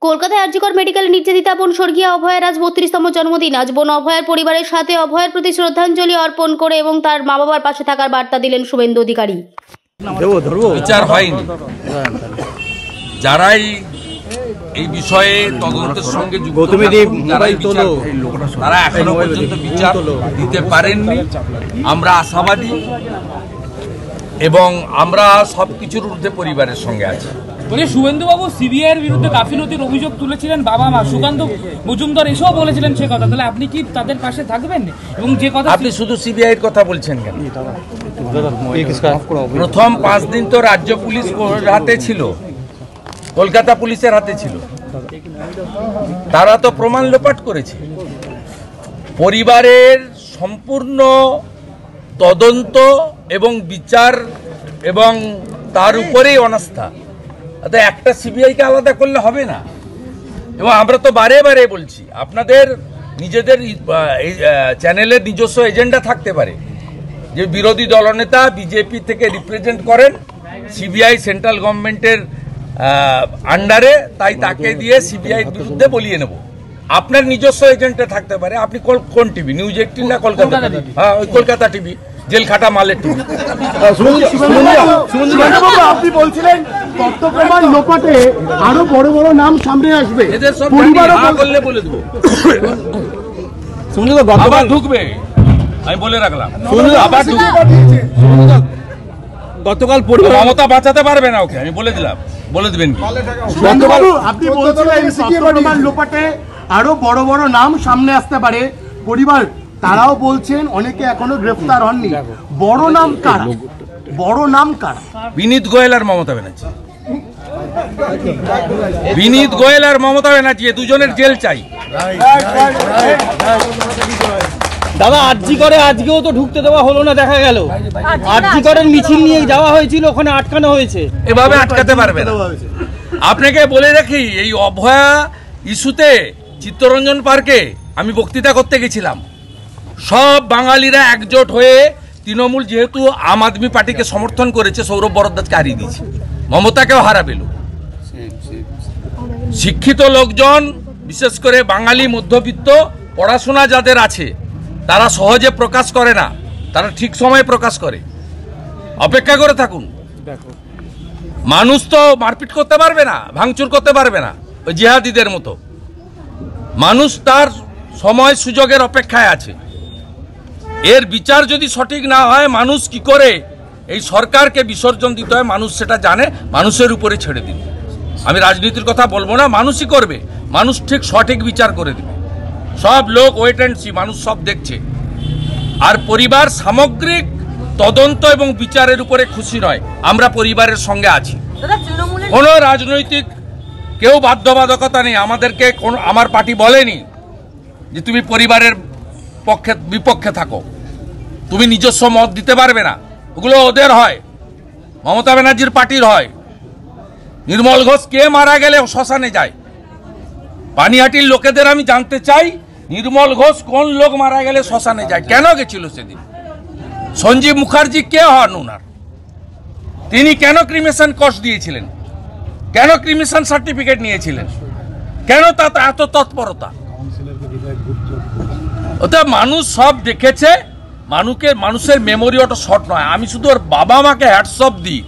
কলকাতায় আরজিকর মেডিকেল নির্যাতিতা বোন স্বর্গীয় অভয়ার আজ 32তম জন্মদিন। আজ বোন অভয়ার পরিবারের সাথে অভয়ার প্রতি শ্রদ্ধাঞ্জলি অর্পণ করে এবং তার মা বাবার পাশে থাকার বার্তা দিলেন শুভেন্দু অধিকারী। বিচার হয়নি, যারাই এই বিষয়ে তদন্তের সঙ্গে যুক্ত তারা এখনো পর্যন্ত বিচার দিতে পারেননি। আমরা আশাবাদী এবং আমরা সবকিছুর ঊর্ধ্বে পরিবারের সঙ্গে আছি। শুভেন্দুবাবু সিবিআইয়ের বিরুদ্ধে গাফিলতির অভিযোগ তুলেছিলেন, বাবা মা সুকান্ত মজুমদার এসেও বলেছিলেন সে কথা, তাহলে আপনি কি তাদের পাশে থাকবেন? এবং যে কথা আপনি শুধু সিবিআইয়ের কথা বলছেন কেন? প্রথম 5 দিন তো রাজ্য পুলিশ হাতে ছিল, কলকাতা পুলিশের হাতে ছিল, তারা তো প্রমাণ লোপাট করেছে। পরিবারের সম্পূর্ণ তদন্ত এবং বিচার এবং তার উপরেই অনাস্থা। একটা সিবিআইকে আলাদা করলে হবে না। এবং আমরা তো বারে বারে বলছি, আপনাদের নিজেদের চ্যানেলের নিজস্ব এজেন্ডা থাকতে পারে, যে বিরোধী দলনেতা বিজেপি থেকে রিপ্রেজেন্ট করেন সিবিআই সেন্ট্রাল গভর্নমেন্টের আন্ডারে, তাই তাকে দিয়ে সিবিআই বিরুদ্ধে বলিয়ে নেব। আপনার নিজস্ব এজেন্টে থাকতে পারে। আপনি কোন টিভি, নিউজ 18 না কলকাতা? হ্যাঁ, ওই কলকাতা টিভি, জেল খাটা মালের টিভি। আপনি বলছিলেন তথ্য প্রমাণ লোপাটে আরো বড় বড় নাম সামনে আসবে, এদের সব করলে বলে দেবো, আবার ঢুকবে, আমি বলে রাখলাম। গতকাল মমতা বাঁচাতে পারবে না ওকে, আমি বলে দিলাম, বলে দিবেন কি? আপনি বলছিলেন তথ্য প্রমাণ লোপাটে আরো বড় বড় নাম সামনে আসতে পারে। পরিবার তারাও বলছেন অনেকে এখনো গ্রেফতার হননি। বড় নাম কারা? বড় নাম কারা? বিনীত গোয়েল আর মমতা ব্যানার্জি। বিনীত গোয়েল আর মমতা ব্যানার্জি, দুজনের জেল চাই। দাদা আরজিকরে আজকেও তো ঢুকতে দেওয়া হলো না, দেখা গেল আরজিকরের মিছিল নিয়ে যাওয়া হয়েছিল, ওখানে আটকানো হয়েছে। এভাবে আটকাতে পারবে না। আপনাকে বলে রাখি, এই অভয়া ইস্যুতে চিত্তরঞ্জন পার্কে আমি বক্তৃতা করতে গেছিলাম। সব বাঙালিরা একজোট হয়ে তৃণমূল যেহেতু আম আদমি পার্টিকে সমর্থন করেছে, সৌরভ বরদ্দাজকে হারিয়ে দিয়েছে, মমতাকেও হারাবেল। শিক্ষিত লোকজন, বিশেষ করে বাঙালি মধ্যবিত্ত পড়াশোনা যাদের আছে, তারা সহজে প্রকাশ করে না, তারা ঠিক সময়ে প্রকাশ করে। অপেক্ষা করে থাকুন। মানুষ তো মারপিট করতে পারবে না, ভাঙচুর করতে পারবে না ওই জিহাদিদের মতো। মানুষ তার সময় সুযোগের অপেক্ষায় আছে। এর বিচার যদি সঠিক না হয়, মানুষ কি করে এই সরকারকে বিসর্জন দিতে হয় মানুষ সেটা জানে, মানুষের উপরে ছেড়ে দিন। আমি রাজনীতির কথা বলবো না, মানুষই করবে, মানুষ ঠিক সঠিক বিচার করে দেবে। সব লোক ওয়েট অ্যান্ড সি, মানুষ সব দেখছে। আর পরিবার সামগ্রিক তদন্ত এবং বিচারের উপরে খুশি নয়, আমরা পরিবারের সঙ্গে আছি। কোনো রাজনৈতিক কেউ বাধ্যবাধকতা নেই আমাদেরকে, আমার পার্টি বলেনি যে তুমি পরিবারের পক্ষে বিপক্ষে থাকো, তুমি নিজস্ব মত দিতে পারবে না। ওগুলো ওদের হয়, মমতা ব্যানার্জির পার্টির হয়। নির্মল ঘোষ কে মারা গেলে শ্মশানে যায়? পানিহাটির লোকেদের আমি জানতে চাই, নির্মল ঘোষ কোন লোক মারা গেলে শ্মশানে যায়, কেন গেছিল সেদিন? সঞ্জীব মুখার্জি কে হন ওনার? তিনি কেন ক্রিমেশন কস্ট দিয়েছিলেন? কেন ক্রিমেশন সার্টিফিকেট নিয়েছিলেন? কেন তাতে এত তৎপরতা? ওটা মানুষ সব দেখেছে। মানুষের মেমোরি ওটা শর্ট নয়। আমি শুধু ওর বাবা মাকে হ্যাটসঅপ দিই,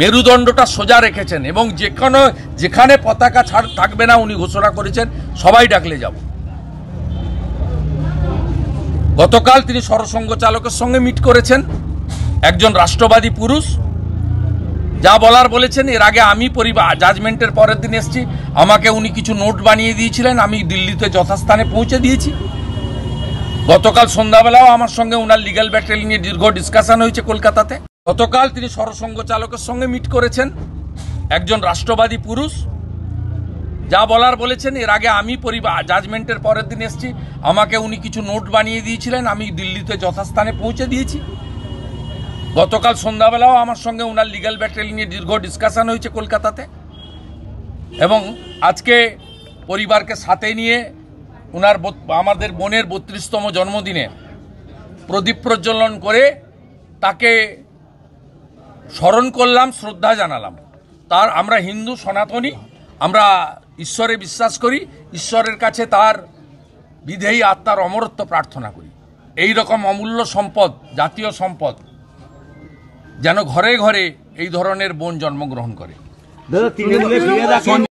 মেরুদণ্ডটা সোজা রেখেছেন এবং যেখানে পতাকা ছাড় থাকবে না উনি ঘোষণা করেছেন সবাই ডাকলে যাব। গতকাল তিনি সরসংঘ চালকের সঙ্গে মিট করেছেন, একজন রাষ্ট্রবাদী পুরুষ, যা বলার বলেছেন। এর আগে আমি জাজমেন্টের পরের দিন এসেছি, আমাকে উনি কিছু নোট বানিয়ে দিয়েছিলেন, আমি দিল্লিতে যথাস্থানে পৌঁছে দিয়েছি। গতকাল সন্ধ্যাবেলাও আমার সঙ্গে উনার লিগ্যাল ব্যাটেল নিয়ে দীর্ঘ ডিসকাশন হয়েছে কলকাতাতে। গতকাল তিনি সরসংঘ চালকের সঙ্গে মিট করেছেন, একজন রাষ্ট্রবাদী পুরুষ, যা বলার বলেছেন। এর আগে আমি জাজমেন্টের পরের দিন এসেছি, আমাকে উনি কিছু নোট বানিয়ে দিয়েছিলেন, আমি দিল্লিতে যথাস্থানে পৌঁছে দিয়েছি। গতকাল সন্ধ্যাবেলাও আমার সঙ্গে উনার লিগ্যাল ব্যাটেল নিয়ে দীর্ঘ ডিসকাশন হয়েছে কলকাতাতে। এবং আজকে পরিবারকে সাথে নিয়ে উনার আমাদের বোনের 32তম জন্মদিনে প্রদীপ প্রজ্বলন করে তাকে স্মরণ করলাম, শ্রদ্ধা জানালাম। তার আমরা হিন্দু সনাতনী, আমরা ঈশ্বরে বিশ্বাস করি, ঈশ্বরের কাছে তার বিধেয়ী আত্মার অমরত্ব প্রার্থনা করি। এই রকম অমূল্য সম্পদ, জাতীয় সম্পদ, যেন ঘরে ঘরে এই ধরনের বোন জন্মগ্রহণ করে।